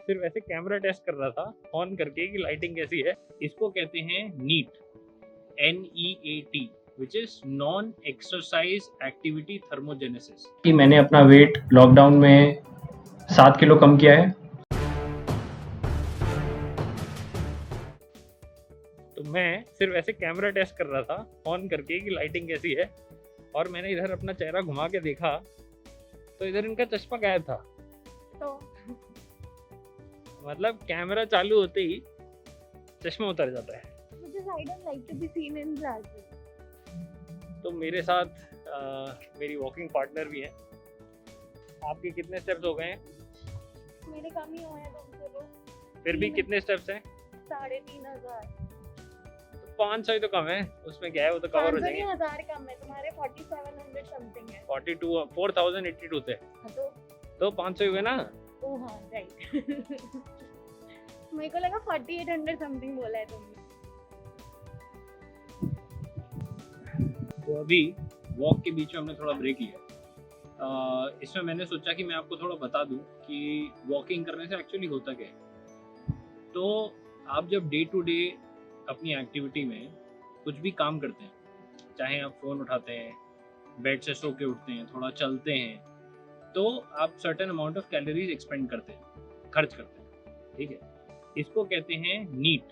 सिर्फ ऐसे camera test कर रहा था ऑन करके कि लाइटिंग कैसी है। इसको कहते हैं NEAT, NEAT, which is non exercise activity thermogenesis. कि मैंने अपना वेट लॉकडाउन में 7 किलो कम किया है। तो मैं सिर्फ ऐसे कैमरा टेस्ट कर रहा था ऑन करके कि लाइटिंग कैसी है, और मैंने इधर अपना चेहरा घुमा के देखा तो इधर इनका चश्मा गायब था। तो मतलब कैमरा चालू होते ही चश्मा उतर जाता है। because I don't like to be seen in glasses. तो मेरे साथ मेरी वॉकिंग पार्टनर भी है। आपके कितने स्टेप्स हो गए हैं? मेरे कम ही हुए हैं तुमसे तो। फिर भी कितने स्टेप्स हैं? 3,500। 500 ही तो कम है, उसमें क्या है, वो तो कवर हो जाएंगे। 5,000 कम है, तुम्हारे 4700 समथिंग है। 42 4082 थे, तो 500 ही हुए ना। ओ हाँ राइट। मेरे को लगा 4800 समथिंग बोला है तुमने। तो अभी वॉक के बीच में हमने थोड़ा ब्रेक लिया। इसमें मैंने सोचा कि मैं आपको थोड़ा बता दूं कि वॉकिंग करने से एक्चुअली होता क्या है। तो आप जब डे टू डे अपनी एक्टिविटी में कुछ भी काम करते हैं, चाहे आप फ़ोन उठाते हैं, बेड से सो के उठते हैं, थोड़ा चलते हैं, तो आप certain amount of calories expand करते हैं, खर्च करते हैं, ठीक है। इसको कहते हैं NEAT,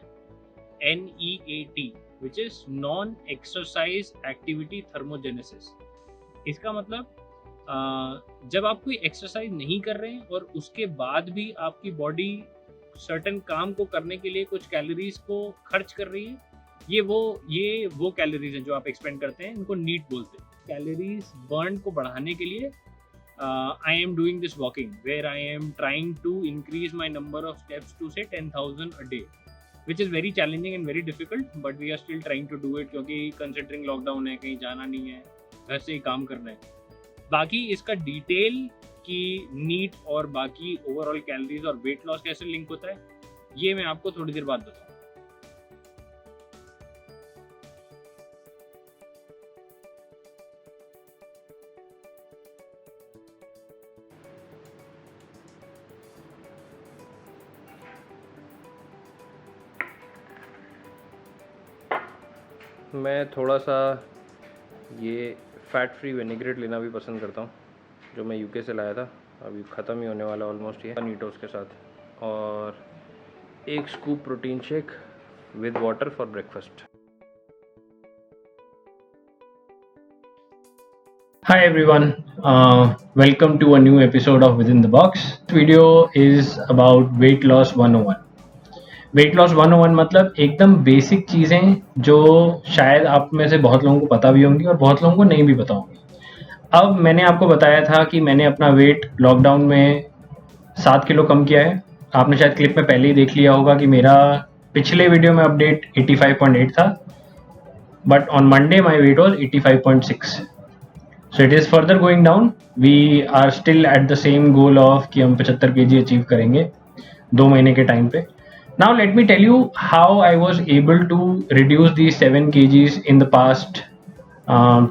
NEAT, which is non exercise activity thermogenesis. इसका मतलब जब आप कोई एक्सरसाइज नहीं कर रहे हैं और उसके बाद भी आपकी बॉडी सर्टेन काम को करने के लिए कुछ कैलोरीज को खर्च कर रही है, ये वो कैलोरीज हैं जो आप एक्सपेंड करते हैं, इनको नीट बोलते हैं। कैलोरीज बर्न को बढ़ाने के लिए I am doing this walking where I am trying to increase my number of steps to say 10,000 a day, which is very challenging and very difficult, but we are still trying to do it, क्योंकि considering lockdown है, कहीं जाना नहीं है, घर से ही काम करना है। बाकी इसका डिटेल कि नीट और बाकी ओवरऑल कैलोरीज और वेट लॉस कैसे लिंक होता है, ये मैं आपको थोड़ी देर बाद बताऊँ। मैं थोड़ा सा ये फ़ैट फ्री विनेग्रेट लेना भी पसंद करता हूँ, जो मैं यूके से लाया था, अभी ख़त्म ही होने वाला ऑलमोस्ट ये नीटोस के साथ, और एक scoop protein shake with water for breakfast. Hi everyone, welcome to a new episode of Within the Box. This video is about weight loss 101. Weight loss 101 मतलब एकदम बेसिक चीज़ें जो शायद आप में से बहुत लोगों को पता भी होंगी और बहुत लोगों को नहीं भी पता होंगी। अब मैंने आपको बताया था कि मैंने अपना वेट लॉकडाउन में 7 किलो कम किया है। आपने शायद क्लिप में पहले ही देख लिया होगा कि मेरा पिछले वीडियो में अपडेट 85.8 था, but on Monday my weight was 85.6। So it is further going down. We are still at the same goal of कि हम 75 kg अचीव करेंगे 2 महीने के टाइम पे। Now let me tell you how I was able to reduce these 7 kgs in the past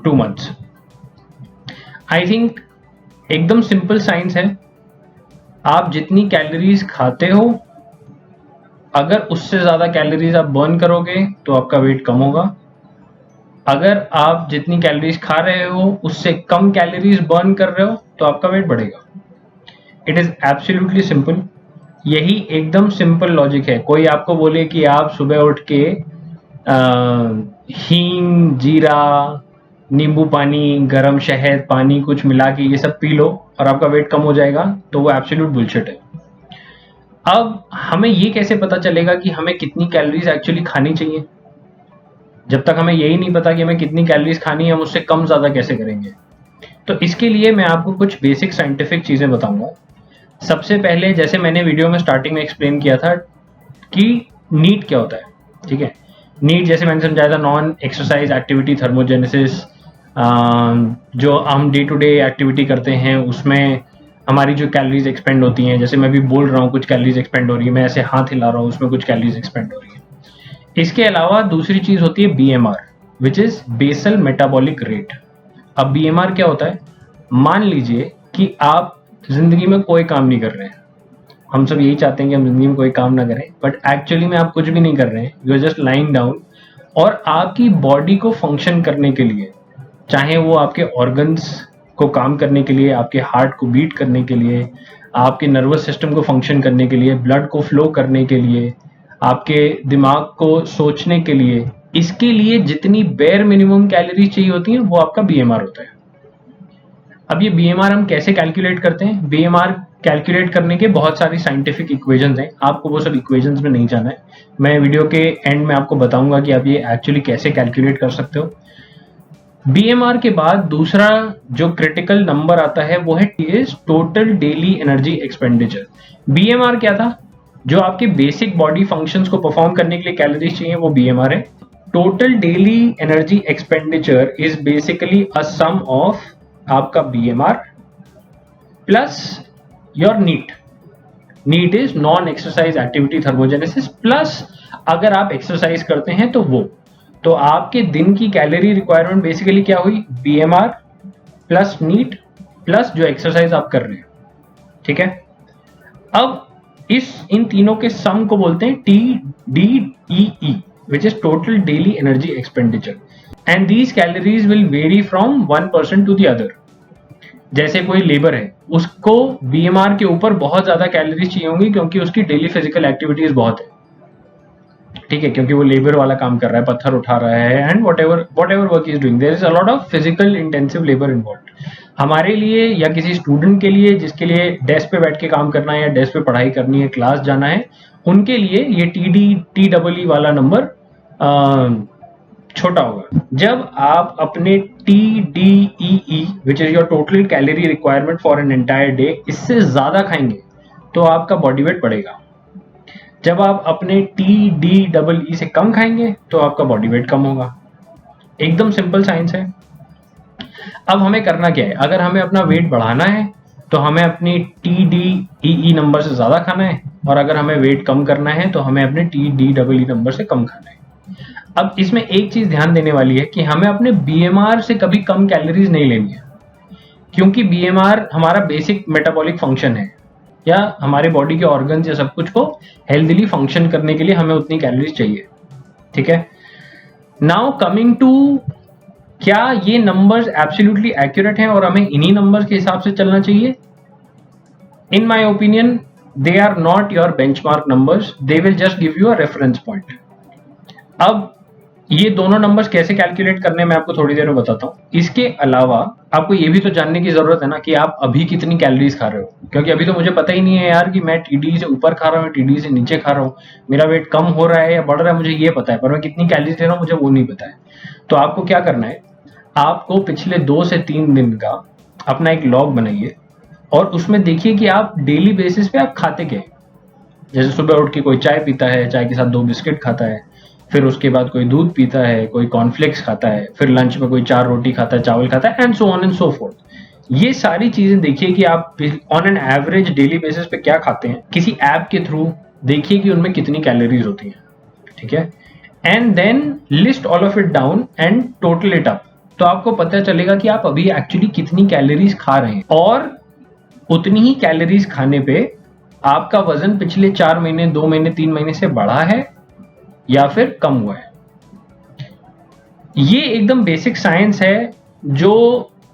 2 months. I think एकदम simple science है। आप जितनी कैलोरीज खाते हो, अगर उससे ज़्यादा कैलोरीज आप बर्न करोगे तो आपका वेट कम होगा। अगर आप जितनी कैलोरीज खा रहे हो उससे कम कैलोरीज बर्न कर रहे हो तो आपका वेट बढ़ेगा। It is absolutely simple. यही एकदम सिंपल लॉजिक है। कोई आपको बोले कि आप सुबह उठ के हींग, जीरा, नींबू पानी, गरम शहद पानी कुछ मिला के ये सब पी लो और आपका वेट कम हो जाएगा, तो वो एब्सोल्यूट बुलशिट है। अब हमें ये कैसे पता चलेगा कि हमें कितनी कैलोरीज एक्चुअली खानी चाहिए? जब तक हमें यही नहीं पता कि हमें कितनी कैलोरीज खानी है, हम उससे कम ज़्यादा कैसे करेंगे? तो इसके लिए मैं आपको कुछ बेसिक साइंटिफिक चीज़ें बताऊंगा। सबसे पहले, जैसे मैंने वीडियो में स्टार्टिंग में एक्सप्लेन किया था कि नीट क्या होता है, ठीक है। नीट जैसे मैंने समझाया था, नॉन एक्सरसाइज एक्टिविटी थर्मोजेनेसिस। जो हम डे टू डे एक्टिविटी करते हैं उसमें हमारी जो कैलोरीज एक्सपेंड होती हैं, जैसे मैं भी बोल रहा हूँ कुछ कैलोरीज एक्सपेंड हो रही है, मैं ऐसे हाथ हिला रहा हूँ उसमें कुछ कैलोरीज एक्सपेंड हो रही है। इसके अलावा दूसरी चीज़ होती है BMR, which is basal metabolic rate. अब BMR क्या होता है? मान लीजिए कि आप जिंदगी में कोई काम नहीं कर रहे हैं, हम सब यही चाहते हैं कि हम जिंदगी में कोई काम ना करें, बट एक्चुअली में आप कुछ भी नहीं कर रहे हैं, you are just lying down. और आपकी बॉडी को फंक्शन करने के लिए, चाहे वो आपके ऑर्गन्स को काम करने के लिए, आपके हार्ट को बीट करने के लिए, आपके नर्वस सिस्टम को फंक्शन करने के लिए, ब्लड को फ्लो करने के लिए, आपके दिमाग को सोचने के लिए, इसके लिए जितनी बेयर मिनिमम कैलोरीज चाहिए होती हैं वो आपका बीएमआर होता है। अब ये बीएमआर हम कैसे कैलकुलेट करते हैं? बीएमआर कैलकुलेट करने के बहुत सारी साइंटिफिक इक्वेशंस हैं, आपको वो सब इक्वेशंस में नहीं जाना है। मैं वीडियो के एंड में आपको बताऊंगा कि आप ये एक्चुअली कैसे कैलकुलेट कर सकते हो। बीएमआर के बाद दूसरा जो क्रिटिकल नंबर आता है वो है total daily energy expenditure. BMR क्या था? जो आपके बेसिक बॉडी फंक्शंस को परफॉर्म करने के लिए कैलोरीज चाहिए वो बीएमआर है। Total daily energy expenditure is basically a sum of आपका BMR plus your NEAT. NEAT is non exercise activity thermogenesis plus अगर आप एक्सरसाइज करते हैं तो वो, तो आपके दिन की कैलोरी रिक्वायरमेंट बेसिकली क्या हुई? बीएमआर प्लस नीट प्लस जो एक्सरसाइज आप कर रहे हैं, ठीक है। अब इन तीनों के सम को बोलते हैं TDEE, which is total daily energy expenditure, and these calories will vary from one person to the other। जैसे कोई लेबर है, उसको बीएमआर के ऊपर बहुत ज्यादा कैलोरीज चाहिए होंगी क्योंकि उसकी डेली फिजिकल एक्टिविटीज बहुत है, ठीक है, क्योंकि वो लेबर वाला काम कर रहा है, पत्थर उठा रहा है, and whatever work is doing, there is a lot of physical intensive labour involve. हमारे लिए या किसी स्टूडेंट के लिए जिसके लिए डेस्क पे बैठ के काम करना है या डेस्क पे पढ़ाई करनी है, क्लास जाना है, उनके लिए ये TDE वाला नंबर छोटा होगा। जब आप अपने TDEE which is your total calorie requirement for an entire day, इससे ज्यादा खाएंगे तो आपका बॉडी वेट बढ़ेगा। जब आप अपने TDEE से कम खाएंगे तो आपका बॉडी वेट कम होगा। एकदम सिंपल साइंस है। अब हमें करना क्या है? अगर हमें अपना वेट बढ़ाना है तो हमें अपनी TDEE नंबर से ज्यादा खाना है, और अगर हमें वेट कम करना है तो हमें अपने TDEE नंबर से कम खाना है। अब इसमें एक चीज ध्यान देने वाली है कि हमें अपने बीएमआर से कभी कम कैलोरीज नहीं लेनी है, क्योंकि बीएमआर हमारा बेसिक मेटाबॉलिक फंक्शन है, या हमारे बॉडी के ऑर्गन्स या सब कुछ को हेल्थीली फंक्शन करने के लिए हमें उतनी कैलोरीज चाहिए, ठीक है। नाउ कमिंग टू, क्या ये नंबर्स एब्सोल्युटली एक्यूरेट हैं और हमें इन्हीं नंबर्स के हिसाब से चलना चाहिए? In my opinion they are not your benchmark numbers, they will just give you a reference point. अब ये दोनों नंबर्स कैसे कैलकुलेट करने मैं आपको थोड़ी देर में बताता हूँ। इसके अलावा आपको ये भी तो जानने की जरूरत है ना कि आप अभी कितनी कैलोरीज खा रहे हो, क्योंकि अभी तो मुझे पता ही नहीं है यार कि मैं TDE से ऊपर खा रहा हूँ, TDE से नीचे खा रहा हूँ, मेरा वेट कम हो रहा है या बढ़ रहा है, मुझे ये पता है, पर मैं कितनी कैलोरीज ले रहा हूँ मुझे वो नहीं पता है। तो आपको क्या करना है, आपको पिछले 2 से 3 दिन का अपना एक लॉग बनाइए और उसमें देखिए कि आप डेली बेसिस पे आप खाते क्या हैं। जैसे सुबह उठ के कोई चाय पीता है, चाय के साथ 2 बिस्किट खाता है, फिर उसके बाद कोई दूध पीता है, कोई कॉर्नफ्लेक्स खाता है, फिर लंच में कोई 4 रोटी खाता है, चावल खाता है, and so on and so fourth. ये सारी चीजें देखिए कि आप on an average daily basis पे क्या खाते हैं। किसी ऐप के थ्रू देखिए कि उनमें कितनी कैलोरीज होती हैं, ठीक है, and then list all of it down and total it up. तो आपको पता चलेगा कि आप अभी एक्चुअली कितनी कैलोरीज खा रहे हैं, और उतनी ही कैलोरीज खाने पे आपका वजन पिछले 4 महीने, 2 महीने, 3 महीने से बढ़ा है या फिर कम हुआ है। ये एकदम बेसिक साइंस है जो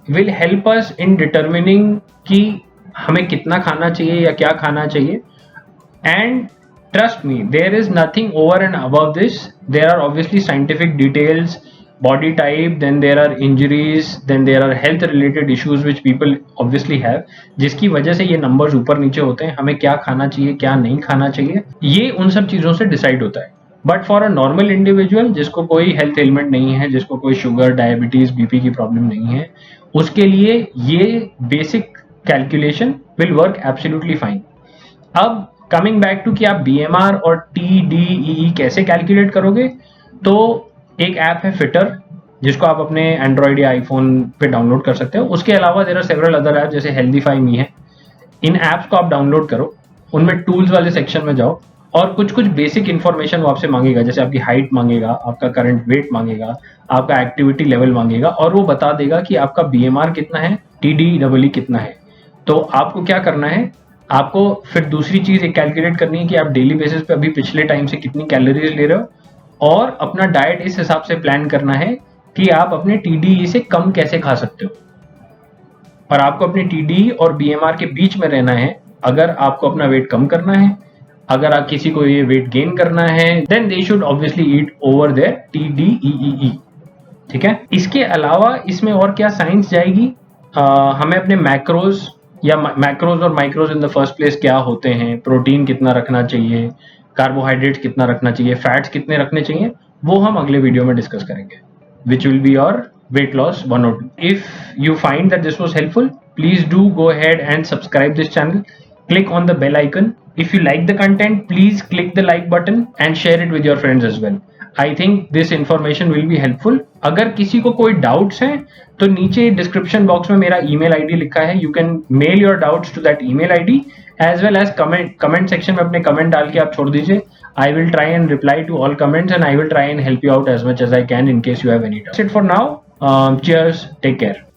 will help us in determining कि हमें कितना खाना चाहिए या क्या खाना चाहिए। And trust me, there is nothing over and above this. There are obviously scientific details, body type, then there are injuries, then there are health related issues which people obviously have, जिसकी वजह से ये numbers ऊपर नीचे होते हैं। हमें क्या खाना चाहिए, क्या नहीं खाना चाहिए, ये उन सब चीज़ों से डिसाइड होता है। But for a normal individual जिसको कोई हेल्थ एलिमेंट नहीं है, जिसको कोई शुगर, डायबिटीज, बीपी की प्रॉब्लम नहीं है, उसके लिए ये basic calculation will work absolutely fine. अब कमिंग बैक टू कि आप BMR और TDEE कैसे कैलकुलेट करोगे, तो एक ऐप है फिटर जिसको आप अपने एंड्रॉइड या आईफोन पे डाउनलोड कर सकते हो। उसके अलावा there are several other app जैसे हेल्दीफाई मी है। इन ऐप्स को आप डाउनलोड करो, उनमें टूल्स वाले सेक्शन में जाओ और कुछ कुछ बेसिक इन्फॉर्मेशन वो आपसे मांगेगा, जैसे आपकी हाइट मांगेगा, आपका करंट वेट मांगेगा, आपका एक्टिविटी लेवल मांगेगा, और वो बता देगा कि आपका BMR कितना है, TDEE कितना है। तो आपको क्या करना है, आपको फिर दूसरी चीज एक कैलकुलेट करनी है कि आप डेली बेसिस पे अभी पिछले टाइम से कितनी कैलोरीज ले रहे हो और अपना डाइट इस हिसाब से प्लान करना है कि आप अपने TDE से कम कैसे खा सकते हो। और आपको अपने TDE और BMR के बीच में रहना है अगर आपको अपना वेट कम करना है। अगर आप किसी को ये वेट गेन करना है then they should obviously eat over their TDEE, ठीक है। इसके अलावा इसमें और क्या साइंस जाएगी, हमें अपने मैक्रोज या मैक्रोज और माइक्रोज इन द फर्स्ट प्लेस क्या होते हैं, प्रोटीन कितना रखना चाहिए, कार्बोहाइड्रेट्स कितना रखना चाहिए, फैट्स कितने रखने चाहिए, वो हम अगले वीडियो में डिस्कस करेंगे, which will be your weight loss 102. If you find that this was helpful, please do go ahead and subscribe this channel. Click on the bell icon. If you like the content, please click the like button and share it with your friends as well. I think this information will be helpful. अगर किसी को कोई doubts हैं तो नीचे description box में मेरा email ID लिखा है. You can mail your doubts to that email ID as well as comment section में अपने comment डाल के आप छोड़ दीजिए. I will try and reply to all comments and I will try and help you out as much as I can in case you have any doubts. That's it for now. Cheers. Take care.